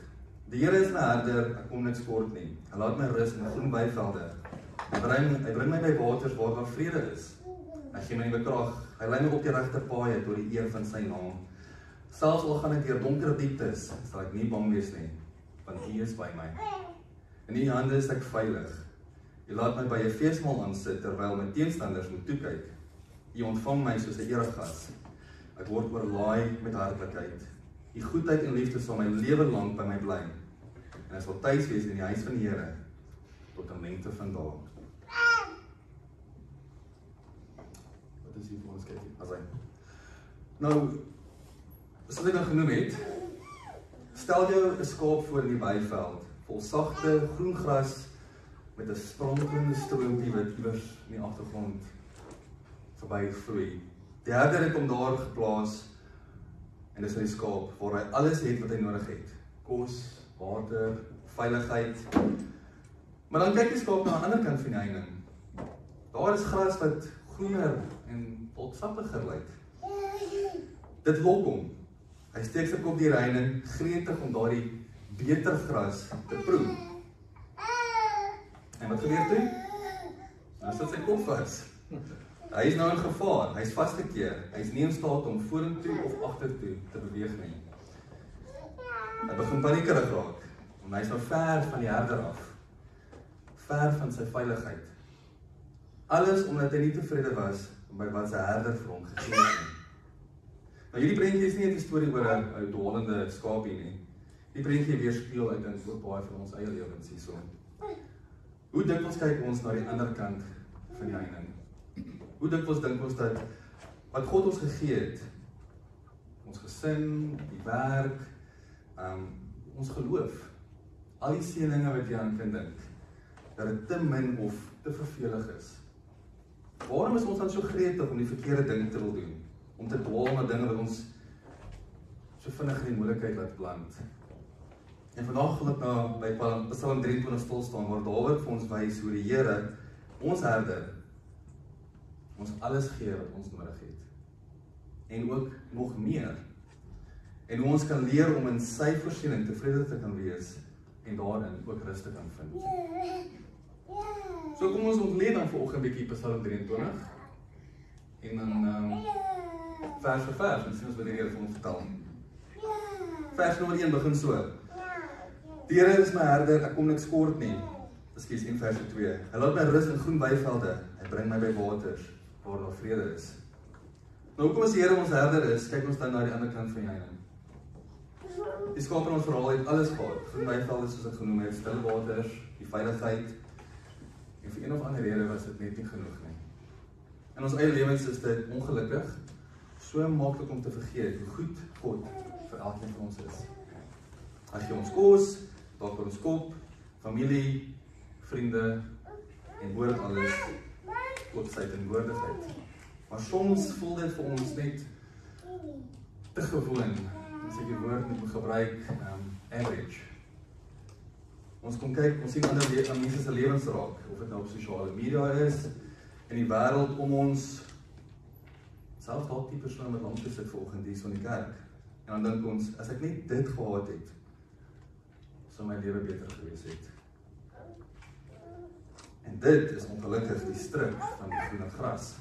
Die Here is my herder, ek kom niks kort nie. Hy laat my rus in groen weivelde. Hy bring my by waters waar daar vrede is. Hy gee my nuwe krag. Hy lei my op die regte paaie tot die eer van sy naam. Selfs al gaan ek deur donker dieptes, sal ek nie bang wees nie, want U is by my. In U hande is ek veilig. U laat my by 'n feesmaal aansit terwyl my teenstanders moet toe kyk. U ontvang my soos 'n eregas. Ek word oorlaai met hartlikheid. U goedheid en liefde sal my lewe lank by my bly. En ek sal tuis wees in die huis van die Here tot aan lengte van dae. Wat is hier vir ons kyk? Asai. Nou, soos ek nou genoem het, stel jou 'n skaap voor in die weiveld, vol sagte groen gras met 'n sprankelende stroompie wat iewers in die agtergrond verbyvloei. Die herder het hom daar geplaas en dis in die skaap waar hy alles het wat hy nodig het. Kos, water, veiligheid. Maar dan kyk die skaap na die ander kant van die heining. Daar is gras wat groener en sappiger lyk. Dit lok hom. Hy steek sy kop deur die heining, gretig om daardie beter gras te proe. En wat gebeur toe? Nou sit sy kop vas. Hy is nou in gevaar, hy is vasgekeer, hy is nie in staat om vorentoe of agtertoe te beweeg nie. Hy begin paniekerig raak, want hy is nou ver van die herder af, ver van sy veiligheid. Alles omdat hy nie tevrede was by wat sy herder vir hom gegee het nie. Nou hierdie prentjie is nie 'n storie oor 'n dwalende skaapie nie. Die prentjie weerspieël ek dink ook baie van ons eie lewens hierso. Hoe dikwels kyk ons na die ander kant van die heining? Hoe dikwels dink ons dat wat God ons gegee het, ons gesin, die werk, ons geloof, al die seëninge wat jy aan kan dink, dat dit te min of te vervelig is. Waarom is ons dan so gretig om die verkeerde ding te wil doen? Om te dwaal na dinge wat ons so vinnig in die moeilikheid laat plant? En vandag wil ek nou by Psalm 23 stil staan, waar Dawid vir ons wys hoe die Here, ons herder, ons alles gee wat ons nodig het. En ook nog meer. En hoe ons kan leer om in sy voorsiening tevrede te kan wees en daarin ook rus te kan vind. So kom ons ontleed dan vanoggend 'n bietjie Psalm 23 en dan vers vir vers, en sien ons wat die Here vir ons vertel. Vers nommer 1 begin so. Die Here is my herder, ek kom niks kort nie. Ekskuus, in vers 2. Hy laat my rus in groen weivelde, hy bring my by waters waar daar vrede is. Nou hoekom as die Here ons herder is, kyk ons dan na die ander kant van die heining. Die skaap in ons verhaal het alles gehad. Verbyvelde soos ek genoem het, stille waters, die veiligheid. En vir een of ander rede was dit net nie genoeg nie. In ons eie lewens is dit ongelukkig, so maklik om te vergeet hoe goed God vir elkeen van ons is. Hy gee ons kos, dalk vir ons kop, familie, vriende en woord alles tot sy teenwoordigheid. Maar soms voel dit vir ons net te gewoon, as ek die woord moet gebruik, average. Ons kom kyk, ons sien ander mense se lewens raak, of dit nou op sosiale media is, in die wêreld om ons, selfs dalk die persoon wat langs gesit vanoggend hier so in die kerk. En dan dink ons, as ek net dit gehad het, sou my lewe beter gewees het. En dit is ongelukkig die stryk van die groene gras.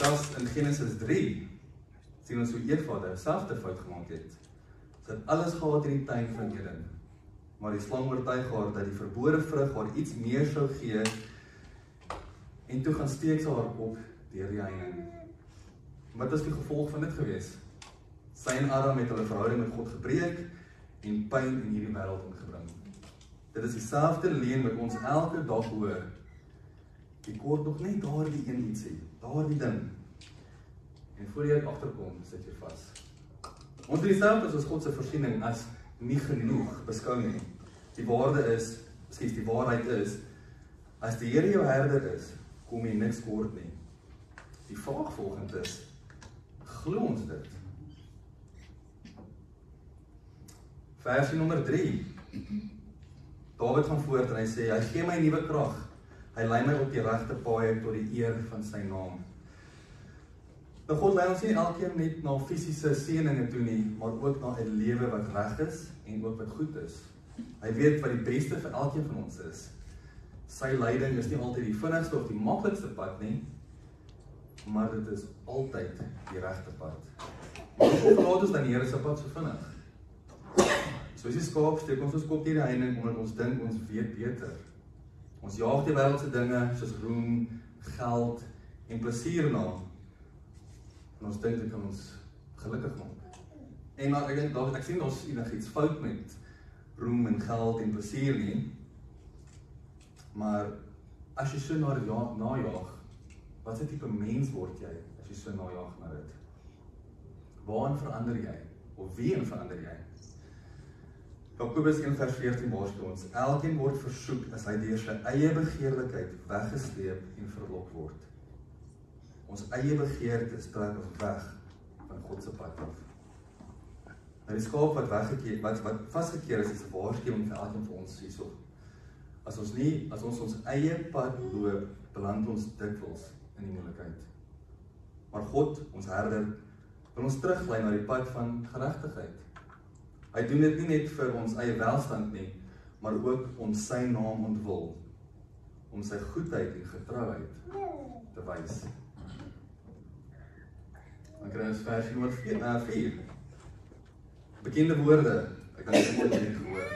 Selfs in Genesis 3 sien ons hoe Eva dieselfde fout gemaak het. Sy het alles gehad in die tuin van Eden, maar die slang oortuig haar dat die verbode vrug haar iets meer sou gee, en toe gaan steek sy haar kop deur die heining. Wat is die gevolg van dit gewees? Sy en Adam het hulle verhouding met God gebreek en pyn in hierdie wêreld ingebring. Dit is dieselfde leuen wat ons elke dag hoor. Jy kort nog net daardie een ietsie, daardie ding. En voor jy agterkom, sit jy vas. Ons doen dieselfde as God se voorsiening as nie genoeg beskou nie. Die waarheid is, as die Here jou herder is, kom jy niks kort nie. Die vraag volgend is, glo ons dit? Versie nommer 3. Dawid gaan voort en hy sê, hy gee my nuwe krag. Hy lei my op die regte paaie tot die eer van sy naam. Nou God lei ons nie elkeen net na fisiese seëninge toe nie, maar ook na 'n lewe wat reg is en ook wat goed is. Hy weet wat die beste vir elkeen van ons is. Sy leiding is nie altyd die vinnigste of die maklikste pad nie, maar dit is altyd die regte pad. Maar hoe verlaat ons dan die Here se pad so vinnig? Soos die skaap steek ons kop deur die heining omdat ons dink ons weet beter. Ons jaag die wêreldse dinge soos roem, geld en plesier na. En ons dink dit kan ons gelukkig maak. En maar ek sien ons enigiets fout met roem en geld en plesier nie. Maar as jy so najaag, wat se tipe mens word jy as jy so najaag na dit? Waarin verander jy? Of wie verander jy? Jakobus 1:14 waarsku ons, elkeen word versoek as hy deur sy eie begeerlikheid weggesleep en verlok word. Ons eie begeertes trek ons weg van God se pad af. Nou die skaap wat vasgekeer is 'n waarskuwing vir elkeen van ons hierso. As ons eie pad loop, beland ons dikwels in die moeilikheid. Maar God, ons herder, wil ons teruglei na die pad van geregtigheid. Hy doen dit nie net vir ons eie welstand nie, maar ook om sy naam ontwil, om sy goedheid en getrouheid te wys. Dan kry ons versie nommer 4. Bekende woorde, ek kan dit nooit meer gehoor.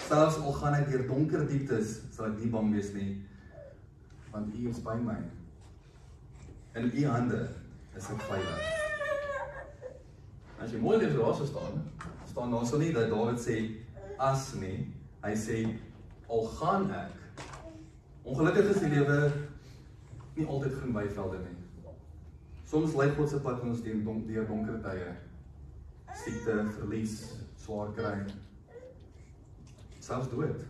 Selfs al gaan ek deur donker dieptes, sal ek nie bang wees nie, want U is by my. In U hande is ek veilig. As jy mooi lees daar staan daar so nie dat Dawid sê as nie, hy sê al gaan ek. Ongelukkig is die lewe nie altyd groen weivelde nie. Soms lei God se pad ons deur donker tye. Siekte, verlies, swaar kry, selfs dood.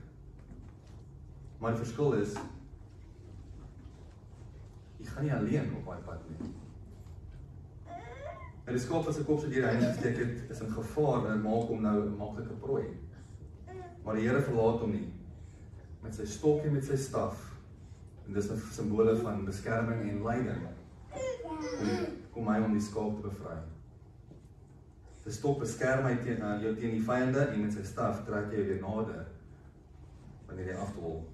Maar die verskil is, jy gaan nie alleen op daai pad nie. En die skaap wat sy kop so deur die heining gesteek het, is in gevaar en maak hom nou 'n maklike prooi. Maar die Here verlaat hom nie. Met sy stok en met sy staf, en dis 'n simbole van beskerming en leiding, kom hy om die skaap te bevry. Die stok beskerm hy jou teen die vyande en met sy staf trek jy weer nader wanneer jy afdwaal.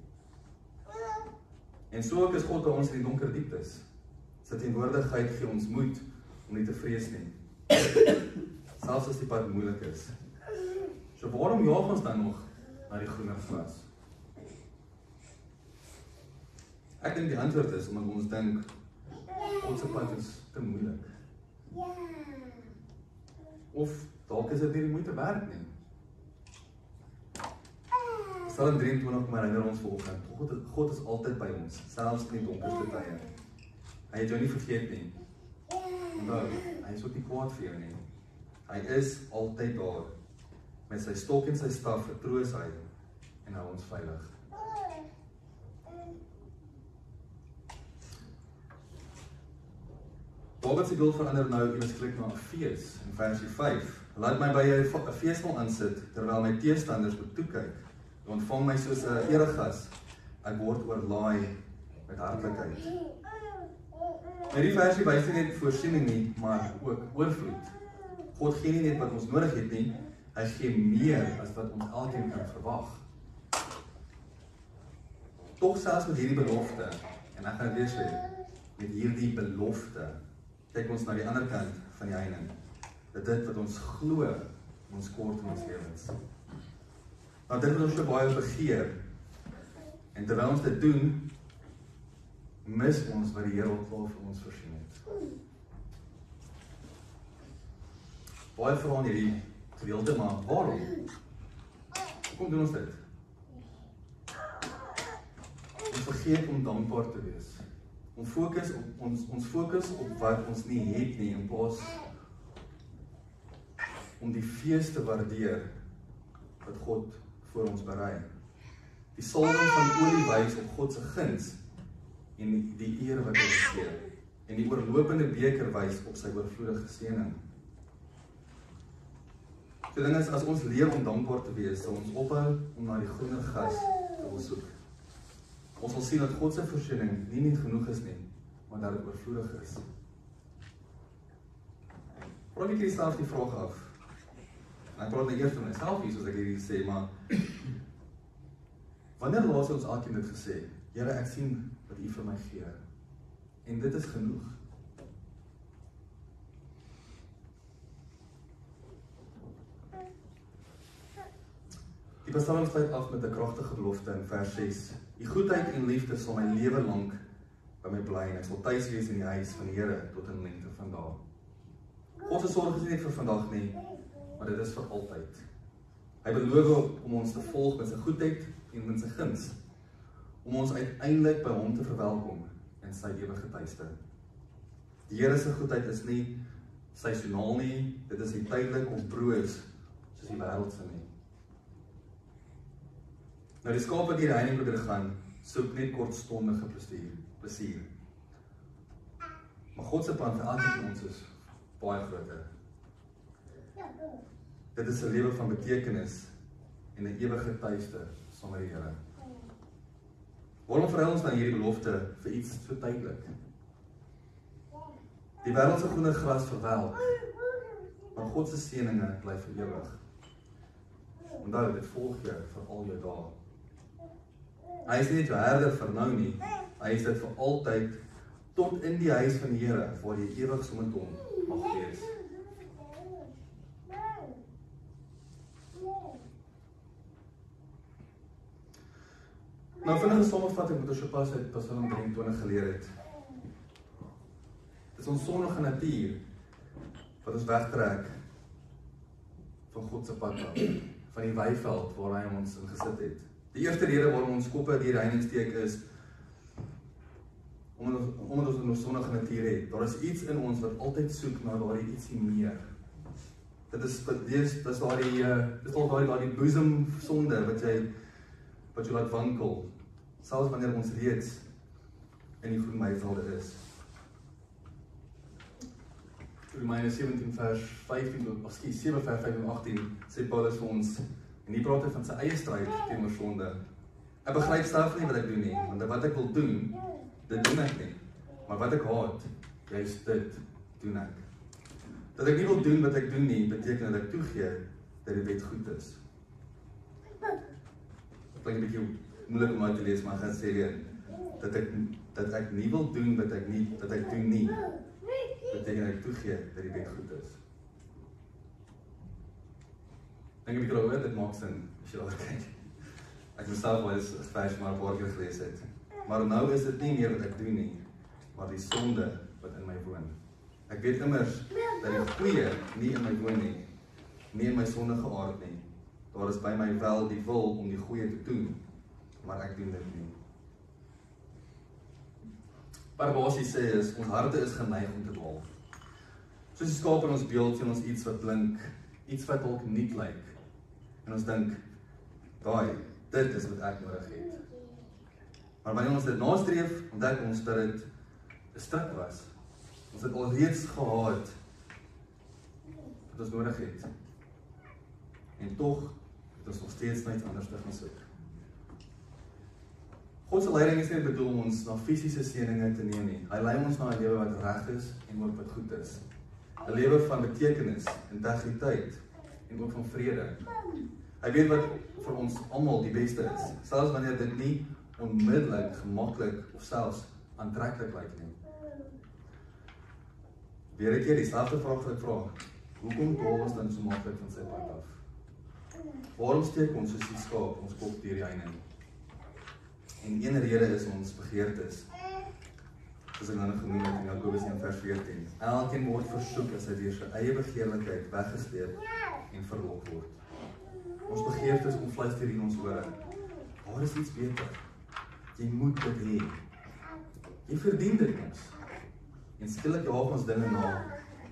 En so ook is God by ons in die donker dieptes. Sy teenwoordigheid gee ons moed om nie te vrees nie. Selfs as die pad moeilik is. So waarom jaag ons dan nog na die groener gras? Ek dink die antwoord is omdat ons dink God se pad is te moeilik. Of dalk is dit nie die moeite werd nie. Psalm 23 herinner ons vanoggend, God is altyd by ons, selfs in die donkerste tye. Hy het jou nie vergeet nie. Onthou, hy is ook nie kwaad vir jou nie. Hy is altyd daar. Met sy stok en sy staf vertroos hy en hou ons veilig. Dawid se beeld verander nou ewesklik na 'n fees in versie 5. Laat my by 'n feesmaal aansit terwyl my teestanders moet toe kyk. Ontvang my soos 'n eregas. Ek word oorlaai met hartlikheid. Die versie wys nie net voorsiening nie, maar ook oorvloed. God gee nie net wat ons nodig het nie, hy gee meer as wat ons elkeen kan verwag. Tog selfs met hierdie belofte, en ek gaan dit weer sê, met hierdie belofte, kyk ons na die ander kant van die heining. Dat dit wat ons glo, ons kort in ons lewens. Nou dit wat ons so baie begeer, en terwyl ons dit doen, mis ons wat die Here al klaar vir ons voorsien het. Baie vra in hierdie gedeelte, maar waarom? Hoekom doen ons dit? Ons vergeet om dankbaar te wees. Ons fokus op wat ons nie het nie, in plaas om die fees te waardeer wat God vir ons berei. Die salwing van olie wys op God se guns en die eer wat hy gee, en die oorlopende beker wys op sy oorvloedige seëning. Die ding is, as ons leer om dankbaar te wees, sal ons ophou om na die groener gras te wil soek. Ons sal sien dat God se voorsiening nie net genoeg is nie, maar dat dit oorvloedig is. Vra ek jouself die vraag af. En ek praat nou eers van myself hier, soos ek hierdie sê, maar wanneer laas ons elkeen dit gesê? Here, ek sien wat U vir my gee. En dit is genoeg. Die Psalm sluit af met 'n kragtige belofte in vers 6. Die goedheid en liefde sal my lewe lank by my bly en ek sal tuis wees in die huis van die Here tot in lengte van dae. God se sorg is nie net vir vandag nie, maar dit is vir altyd. Hy beloof om ons te volg met sy goedheid en met sy guns, om ons uiteindelik by hom te verwelkom in sy ewige tuiste. Die Here se goedheid is nie seisoonaal nie, dit is nie tydelik of broos soos die wêreld se nie. Nou die skaap wat hier die heining probeer gaan, soek net kortstondige plesier. Maar God se plan vir elkeen van ons is baie groter. Dit is 'n lewe van betekenis en 'n ewige tuiste saam met die Here. Waarom verhuil ons dan hierdie belofte vir iets so tydelik? Die wêreld se groene gras verwelk, maar God se seëninge bly vir ewig. Onthou, dit volg jou vir al jou dae. Hy is nie net jou herder vir nou nie, hy is dit vir altyd, tot in die huis van die Here, waar jy ewig saam met hom mag wees. Nou vinnige samevatting wat ons sopas uit Psalm 23 geleer het. Dit is ons sondige natuur wat ons wegtrek van God se pad af, van die weiveld waar hy ons in gesit het. Die eerste rede waarom ons koppe deur die heining steek is omdat ons 'n sondige natuur het. Daar is iets in ons wat altyd soek na daardie ietsie meer. Dit is daardie boesem sonde wat jy laat wankel, selfs wanneer ons reeds in die groen weivelde is. Romeine 7 vers 15 en 18 sê Paulus vir ons, en die praat van sy eie stryd teenoor sonde. Ek begryp self nie wat ek doen nie, want wat ek wil doen, dit doen ek nie. Maar wat ek haat, juist dit doen ek. Dat ek nie wil doen wat ek doen nie, beteken dat ek toegee dat die wet goed is. Het klink 'n bietjie moeilik om uit te lees, maar ek gaan sê weer, dat ek nie wil doen wat ek doen nie, beteken dat ek toegee dat die wet goed is. Dink 'n bietjie daaroor, dit maak sin as jy daar kyk. Ek myself wel eens vers maar 'n paar keer gelees het. Maar nou is dit nie meer wat ek doen nie, maar die sonde wat in my woon. Ek weet immers dat die goeie nie in my woon nie, nie in my sondige aard nie. Daar is by my wel die wil om die goeie te doen, maar ek doen dit nie. Wat basies sê is, ons harte is geneig om te dwaal. Soos die skaap in ons beeld sien ons iets wat blink, iets wat dalk nuut lyk. En ons dink, dit is wat ek nodig het. Maar wanneer ons dit nastreef, ontdek ons dat dit 'n strik was. Ons het alreeds gehad wat ons nodig het. En tog het ons nog steeds niks anders te gaan soek. God se leiding is nie bedoel om ons na fisiese seëninge te neem nie. Hy lei ons na 'n lewe wat reg is en ook wat goed is. 'n Lewe van betekenis, integriteit en ook van vrede. Hy weet wat vir ons almal die beste is, selfs wanneer dit nie onmiddellik, gemaklik of selfs aantreklik lyk nie. Weer 'n keer dieselfde vraag wat ek vra. Hoekom dwaal ons dan so maklik van sy pad af? Waarom steek ons soos die skaap ons kop deur die heining? En een rede is ons begeertes. Soos ek nou genoem het in Jakobus 1:14. Elkeen word versoek as hy deur sy eie begeerlikheid weggesleep en verlok word. Ons begeertes kom fluister in ons ore. Daar is iets beter. Jy moet dit hê. Jy verdien dit mos. En skielik jaag ons dinge na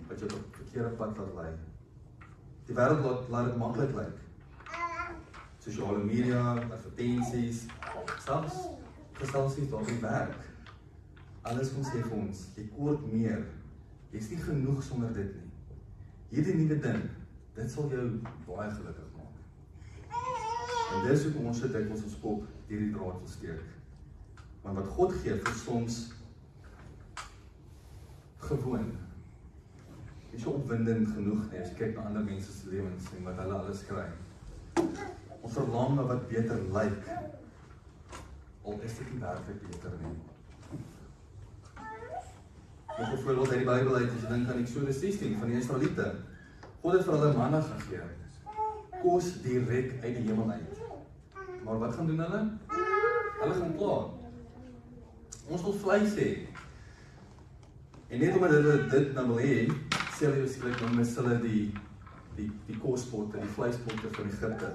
wat jou op verkeerde pad laat lei. Die wêreld laat dit maklik lyk. Sosiale media, advertensies, selfs geselsies daar by werk. Alles kom sê vir ons, jy kort meer. Jy's nie genoeg sonder dit nie. Hierdie nuwe ding, dit sal jou baie gelukkig maak. En dis hoekom ons dit ons kop deur die draad wil steek. Want wat God gee vir soms gewoon. Nie so opwindend genoeg nie, as jy kyk na ander mense se lewens en wat hulle alles kry. Ons verlang na wat beter lyk, al is dit nie werklik beter nie. Nog 'n voorbeeld uit die Bybel uit, as jy dink aan Eksodus 16 van die Israeliete. God het vir hulle manna gegee, kos direk uit die hemel uit. Maar wat gaan doen hulle? Hulle gaan kla. Ons wil vleis hê. En net omdat hulle dit nou wil hê, sê hulle waarskynlik dan mis hulle die kospotte, die vleispotte van Egipte.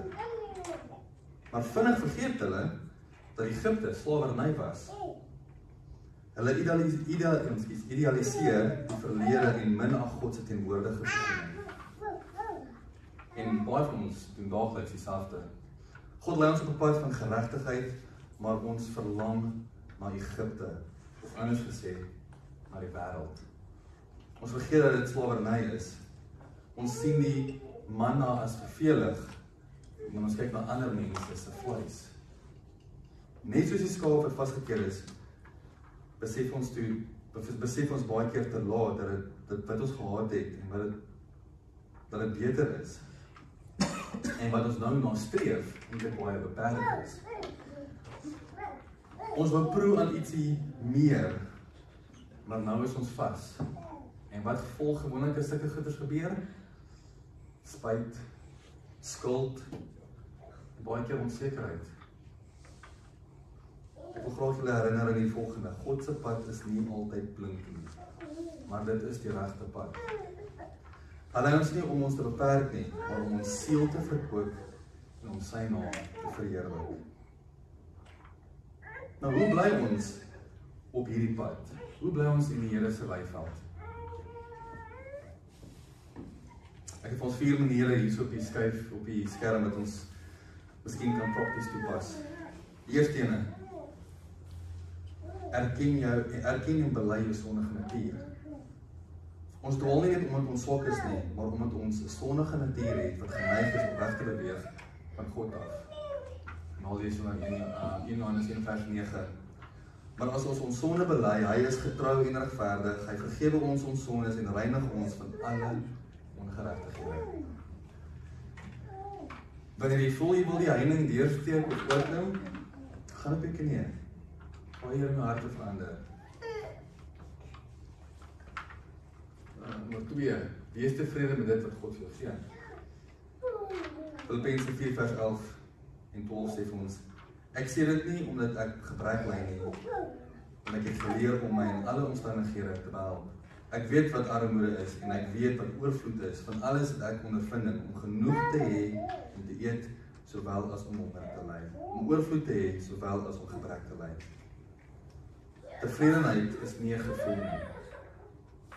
Maar vinnig vergeet hulle dat Egipte slawerny was. Hulle idealiseer die verlede en minag God se teenwoordige voorsiening. En baie van ons doen daagliks dieselfde. God lei ons op 'n pad van geregtigheid, maar ons verlang na Egipte, of anders gesê, na die wêreld. Ons vergeet dat dit slawerny is. Ons sien die manna as vervelig, maar ons kyk na ander mense se vleis. Net soos die skaap wat vasgekeer is, besef ons baie keer te laat dat dit wat ons gehad het en dat dit beter is. En wat ons nou nastreef, en dit baie beperk is. Ons wil proe aan ietsie meer, maar nou is ons vas. En wat volg gewoonlik as sulke goeders gebeur? Spyt, skuld, en baie keer onsekerheid. Ek wil graag julle herinner aan die volgende. God se pad is nie altyd blink nie, maar dit is die regte pad. Hy lei ons nie om ons te beperk nie, maar om ons siel te verkoop en om sy naam te verheerlik. Nou, hoe bly ons op hierdie pad? Hoe bly ons in die Here se weiveld? Ek het vir ons 4 maniere hier op die skerm wat ons miskien kan prakties toepas. Die eerste ene, erken en bely jou sondige natuur. Ons dwaal nie net omdat ons swak is nie, maar omdat ons 'n sondige natuur het wat geneig is om weg te beweeg van God af. En al lees ons in 1 Johannes 1:9. Maar as ons ons sonde bely, hy is getrou en regverdig, hy vergewe ons sondes en reinig ons van alle ongeregtighede. Wanneer jy voel jy wil die heining deursteek of oorklim, gaan op jou knieë. Vra Here my hart te verander. Nommer 2, wees tevrede met dit wat God vir jou gee. Filippense 4:11 en 12 sê vir ons, ek sê dit nie omdat ek gebrek ly nie, en ek het geleer om my in alle omstandighede te behelp. Ek weet wat armoede is en ek weet wat oorvloed is van alles wat ek ondervinding om genoeg te hê om te eet sowel as om honger te ly. Om oorvloed te hê sowel as om gebrek te ly. Tevredenheid is nie 'n gevoel nie.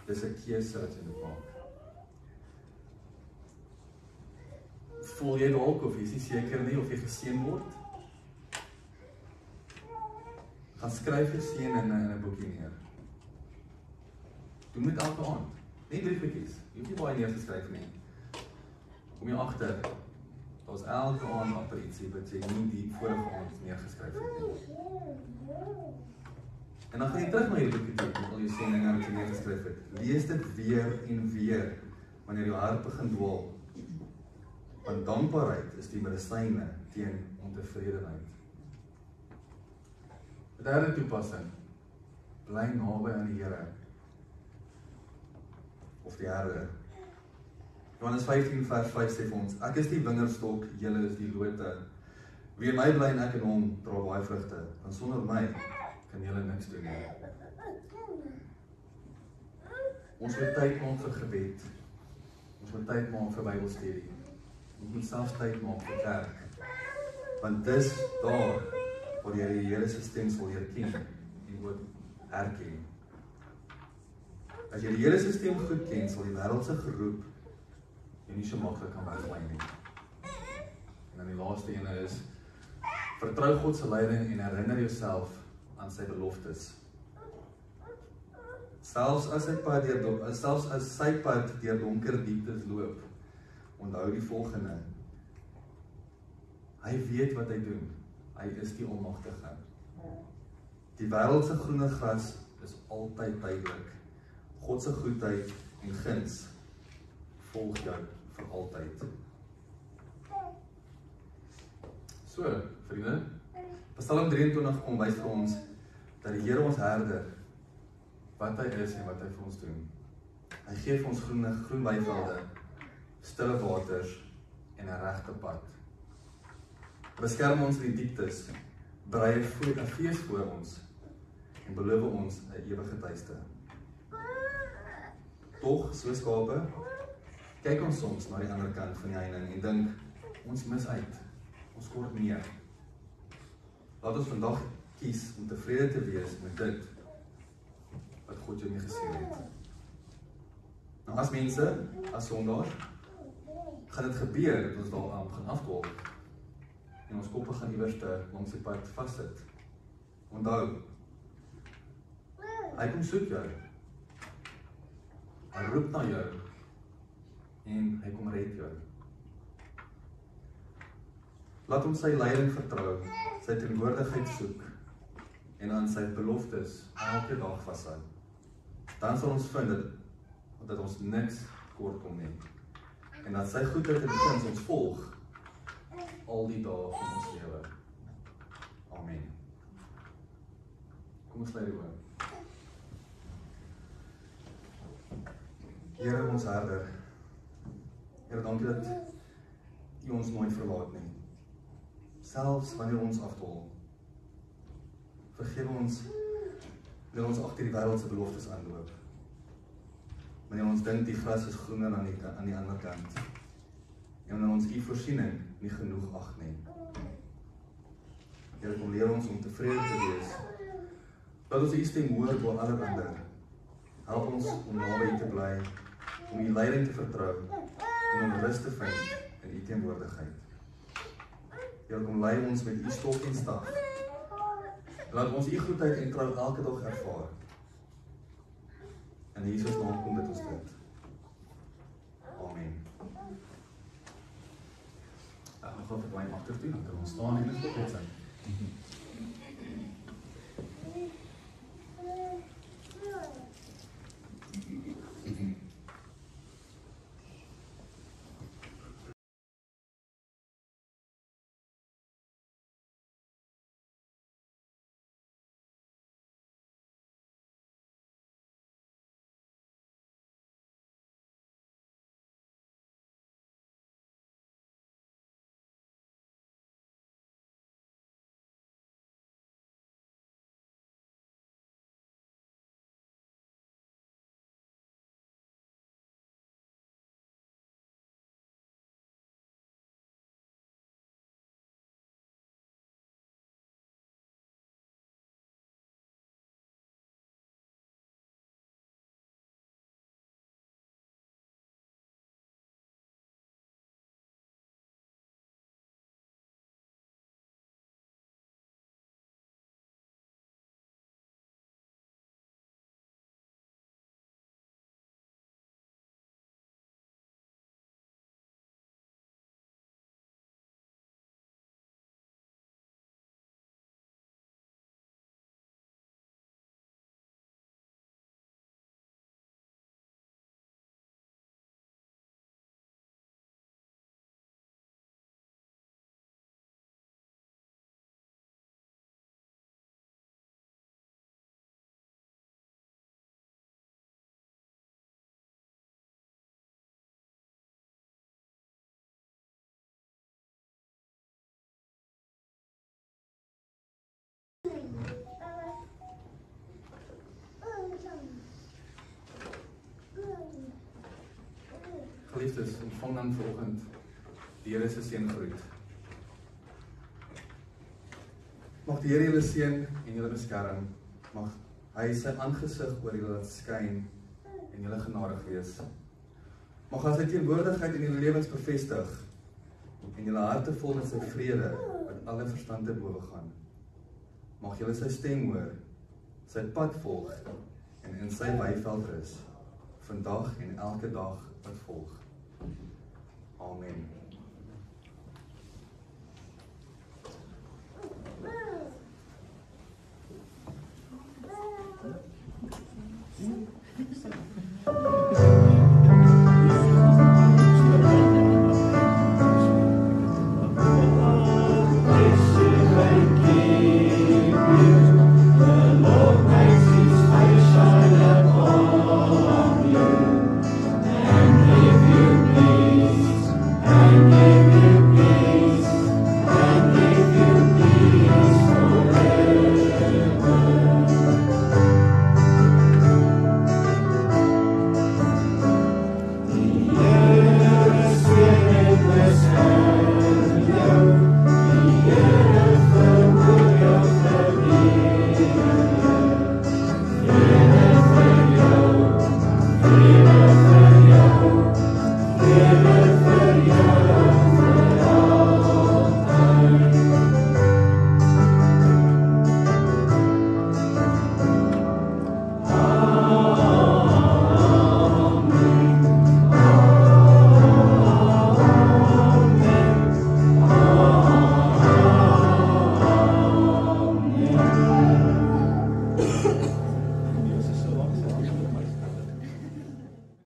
Dis 'n keuse wat jy moet maak. Voel jy dalk of jy is nie seker nie of jy geseën word? Gaan skryf jou seën in 'n boekie neer. Doen dit elke aand. Nie 3 bietjies. Jy hoef nie baie neer te skryf nie. Kom jy agter, daar's elke aand amper ietsie wat jy nie die vorige aand neergeskryf het nie. En dan gaan jy terug na hierdie boekie toe met al jou seëninge wat jy neergeskryf het. Lees dit weer en weer wanneer jou hart begin dwaal. Want dankbaarheid is die medisyne teen ontevredenheid. Die derde toepassing, bly naby aan die Here of die herder. Johannes 15 vers 5 sê vir ons, ek is die wingerdstok, julle is die lote. Wie in my bly en ek in hom, dra baie vrugte, want sonder my kan julle niks doen nie. Ons moet tyd maak vir gebed. Ons moet tyd maak vir Bybelstudie. Ons moet selfs tyd maak vir kerk. Want dis daar waar jy die Here se stem sal leer ken en ook herken. As jy die Here se stem goed ken, sal die wêreld se geroep jy nie so maklik kan wegwaai nie. En dan die laaste ene is, vertrou God se leiding en herinner jouself aan sy beloftes. Selfs as sy pad deur donker dieptes loop, onthou die volgende. Hy weet wat hy doen. Hy is die Almagtige. Die wêreld se groene gras is altyd tydelik. God se goedheid en guns volg jou vir altyd. So, vriende, Psalm 23 kom wys vir ons dat die Here ons herder, wat hy is en wat hy vir ons doen. Hy gee vir ons groen weivelde, stille waters en 'n regte pad. Beskerm ons in die dieptes, berei 'n fees voor ons en beloof ons 'n ewige tuiste. Tog, so skape, kyk ons soms na die ander kant van die heining en dink, ons mis uit, ons kort meer. Laat ons vandag kies om tevrede te wees met dit wat God jou mee geseën het. Nou as mense, as sondaars, gaan dit gebeur dat ons daaraan begin afdwaal en ons koppe gaan iewers langs die pad vassit. Onthou, hy kom soek jou. Hy roep na jou en hy kom red jou. Laat ons sy leiding vertrou, sy teenwoordigheid soek en aan sy beloftes elke dag vashou. Dan sal ons vind dat ons niks kort kom nie. En dat sy goedheid en guns ons volg al die dae van ons lewe. Amen. Kom ons sluit die oë. Here ons herder. Here, dankie dat U ons nooit verlaat nie. Selfs wanneer ons afdwaal. Vergewe ons wanneer ons agter die wêreld se beloftes aanloop. Wanneer ons dink die gras is groener aan die ander kant. En wanneer ons U voorsiening nie genoeg ag nie. Here, kom leer ons om tevrede te wees. Laat ons U stem hoor bo alle ander. Help ons om naby U te bly, om U leiding te vertrou en om rus te vind in U teenwoordigheid. Here, kom lei ons met U stok en staf. Laat ons U goedheid en trou elke dag ervaar. In Jesus naam kom dit ons dit. Amen. Ek gaan gou verdwyn agtertoe, dan kan ons staan en ons bid saam. Geliefdes, ontvang dan vanoggend die Here se seëngroet. Mag die Here julle seën en julle beskerm. Mag hy sy aangesig oor julle laat skyn en julle genadig wees. Mag hy sy teenwoordigheid in julle lewens bevestig en julle harte vol met sy vrede wat alle verstand te bowe gaan. Mag julle sy stem hoor, sy pad volg en in sy weiveld rus, vandag en elke dag wat volg. Amen. Thank you.